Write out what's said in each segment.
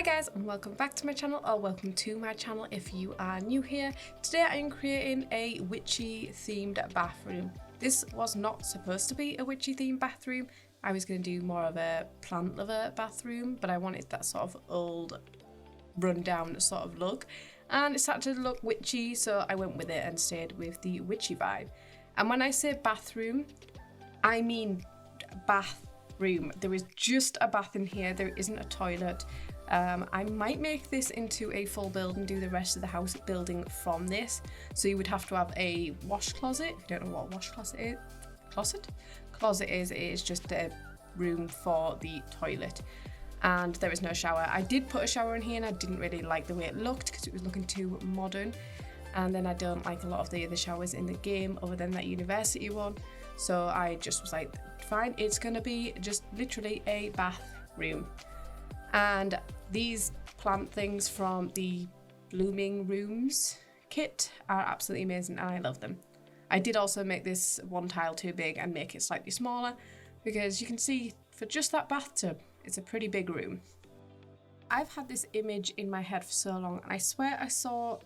Hi guys, and welcome back to my channel, or welcome to my channel if you are new here. Today I am creating a witchy themed bathroom. This was not supposed to be a witchy themed bathroom. I was going to do more of a plant lover bathroom, but I wanted that sort of old rundown sort of look, and it started to look witchy, so I went with it and stayed with the witchy vibe. And when I say bathroom, I mean bathroom. There is just a bath in here, there isn't a toilet. I might make this into a full build and do the rest of the house building from this. So you would have to have a wash closet. If you don't know what a wash closet is, it is just a room for the toilet. And there is no shower. I did put a shower in here and I didn't really like the way it looked because it was looking too modern. And then I don't like a lot of the other showers in the game other than that university one. So I just was like, fine, it's gonna be just literally a bathroom. And these plant things from the Blooming Rooms kit are absolutely amazing and I love them. I did also make this one tile too big and make it slightly smaller because you can see for just that bathtub, it's a pretty big room. I've had this image in my head for so long and I swear I saw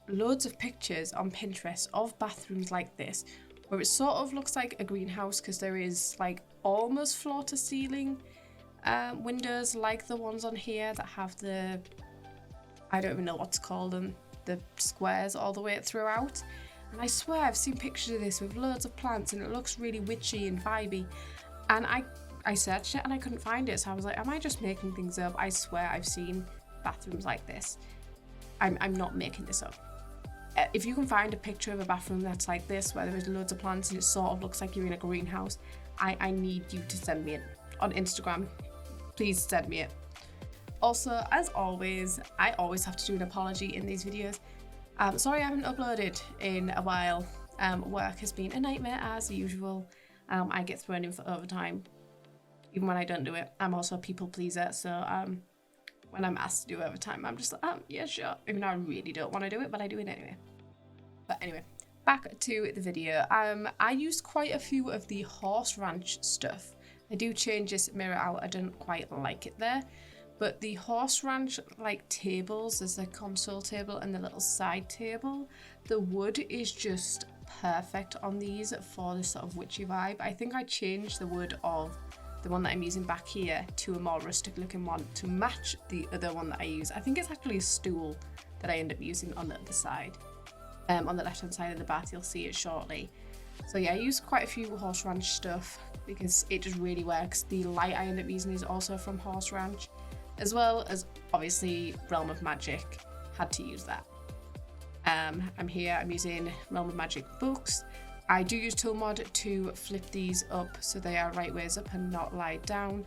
loads of pictures on Pinterest of bathrooms like this where it sort of looks like a greenhouse because there is like almost floor to ceiling windows like the ones on here that have the, I don't even know what to call them, the squares all the way throughout. And I swear I've seen pictures of this with loads of plants and it looks really witchy and vibey. And I searched it and I couldn't find it, so I was like, am I just making things up? I swear I've seen bathrooms like this. I'm not making this up. If you can find a picture of a bathroom that's like this where there is loads of plants and it sort of looks like you're in a greenhouse, I need you to send me it on Instagram. Please send me it. Also, as always, I always have to do an apology in these videos. Sorry I haven't uploaded in a while. Work has been a nightmare as usual. I get thrown in for overtime even when I don't do it. I'm also a people pleaser, so when I'm asked to do overtime, I'm just like, yeah, sure. Even though I really don't want to do it, but I do it anyway. But anyway, back to the video. I used quite a few of the horse ranch stuff. I do change this mirror out, I don't quite like it there. But the horse ranch like tables, there's the console table and the little side table. The wood is just perfect on these for this sort of witchy vibe. I think I changed the wood of the one that I'm using back here to a more rustic looking one to match the other one that I use. I think it's actually a stool that I end up using on the other side. On the left hand side of the bath, you'll see it shortly. So yeah, I use quite a few horse ranch stuff because it just really works. The light I end up using is also from horse ranch, as well as obviously Realm of Magic, had to use that. I'm using Realm of Magic books. I do use Tool Mod to flip these up so they are right ways up and not lie down,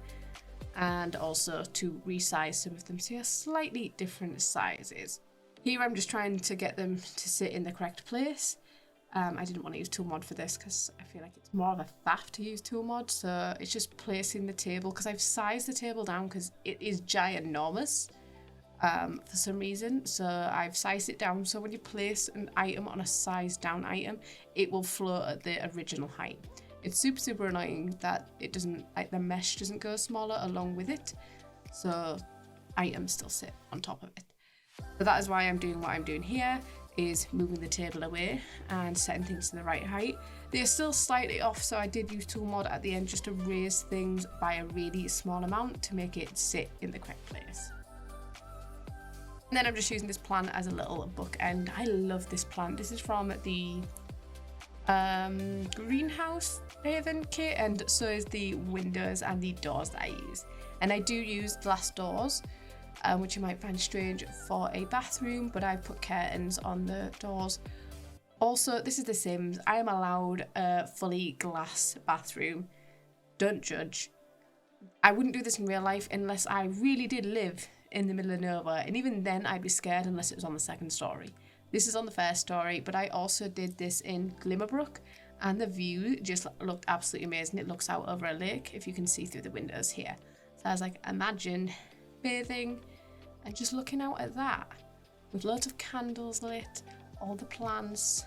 and also to resize some of them so they're slightly different sizes. Here I'm just trying to get them to sit in the correct place. I didn't want to use Tool Mod for this because I feel like it's more of a faff to use Tool Mod, so it's just placing the table because I've sized the table down because it is ginormous for some reason. So I've sized it down so when you place an item on a sized down item, it will float at the original height. It's super annoying that it doesn't, like the mesh doesn't go smaller along with it, so items still sit on top of it. So that is why I'm doing what I'm doing here, is moving the table away and setting things to the right height. They're still slightly off, so I did use Tool Mod at the end just to raise things by a really small amount to make it sit in the correct place. And then I'm just using this plant as a little bookend. I love this plant. This is from the Greenhouse Haven kit, and so is the windows and the doors that I use. And I do use glass doors, which you might find strange for a bathroom, but I put curtains on the doors. Also, this is The Sims. I am allowed a fully glass bathroom. Don't judge. I wouldn't do this in real life unless I really did live in the middle of nowhere, and even then I'd be scared unless it was on the second story. This is on the first story, but I also did this in Glimmerbrook, and the view just looked absolutely amazing. It looks out over a lake, if you can see through the windows here. So I was like, imagine bathing and just looking out at that with loads of candles lit, all the plants.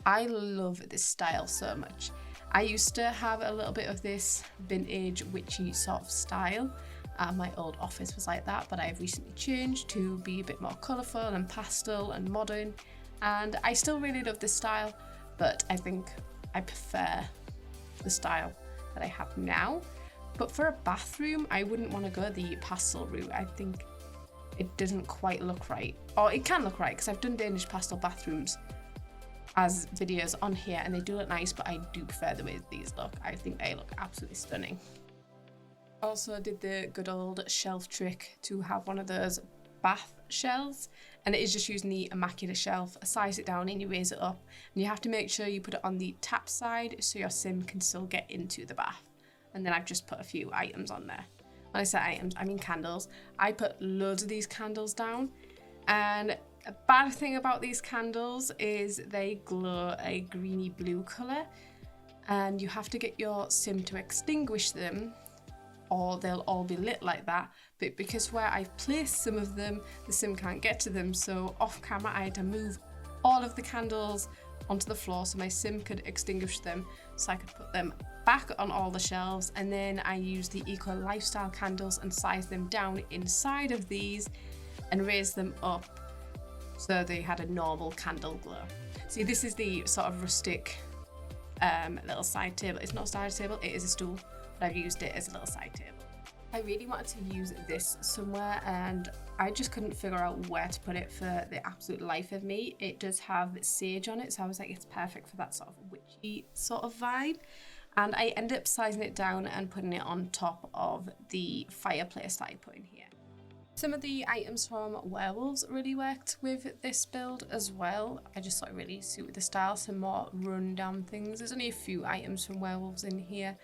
I love this style so much. I used to have a little bit of this vintage witchy sort of style, and my old office was like that, but I've recently changed to be a bit more colourful and pastel and modern, and I still really love this style, but I think I prefer the style that I have now. But for a bathroom, I wouldn't want to go the pastel route. I think it doesn't quite look right, or it can look right because I've done Danish pastel bathrooms as videos on here and they do look nice, but I do prefer the way these look. I think they look absolutely stunning. Also did the good old shelf trick to have one of those bath shelves, and it is just using the immaculate shelf. Size it down and you raise it up, and you have to make sure you put it on the tap side so your sim can still get into the bath. And then I've just put a few items on there. When I say items, I mean candles. I put loads of these candles down, and a bad thing about these candles is they glow a greeny blue colour, and you have to get your sim to extinguish them or they'll all be lit like that. But because where I've placed some of them, the sim can't get to them, so off camera I had to move all of the candles onto the floor so my sim could extinguish them, so I could put them back on all the shelves. And then I used the eco lifestyle candles and sized them down inside of these and raised them up so they had a normal candle glow. See, this is the sort of rustic little side table. It's not a side table, it is a stool, but I've used it as a little side table. I really wanted to use this somewhere and I just couldn't figure out where to put it for the absolute life of me. It does have sage on it, so I was like, it's perfect for that sort of witchy sort of vibe. And I ended up sizing it down and putting it on top of the fireplace that I put in here. Some of the items from Werewolves really worked with this build as well. I just thought it really suited the style, some more run-down things. There's only a few items from Werewolves in here.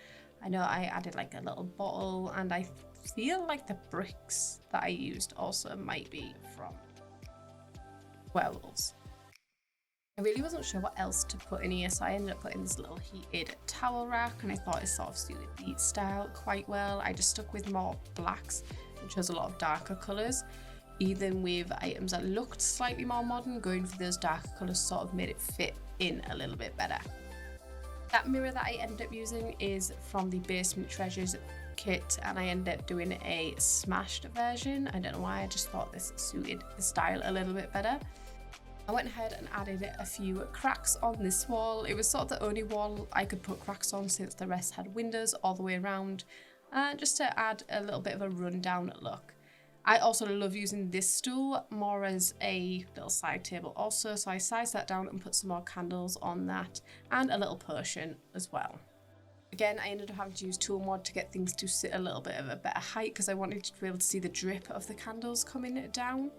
I know I added like a little bottle, and I feel like the bricks that I used also might be from Werewolves. I really wasn't sure what else to put in here, so I ended up putting this little heated towel rack, and I thought it sort of suited the style quite well. I just stuck with more blacks and chose a lot of darker colours. Even with items that looked slightly more modern, going for those darker colours sort of made it fit in a little bit better. That mirror that I ended up using is from the Basement Treasures kit, and I ended up doing a smashed version. I don't know why, I just thought this suited the style a little bit better. I went ahead and added a few cracks on this wall. It was sort of the only wall I could put cracks on since the rest had windows all the way around, just to add a little bit of a rundown look. I also love using this stool more as a little side table also, so I sized that down and put some more candles on that and a little potion as well. Again, I ended up having to use tool mod to get things to sit a little bit of a better height because I wanted to be able to see the drip of the candles coming down,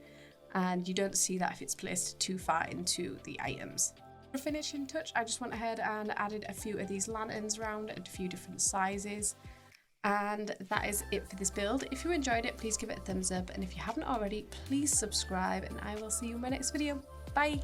and you don't see that if it's placed too far into the items. For a finishing touch, I just went ahead and added a few of these lanterns around at a few different sizes. And that is it for this build. If you enjoyed it, please give it a thumbs up, and if you haven't already, please subscribe, and I will see you in my next video. Bye!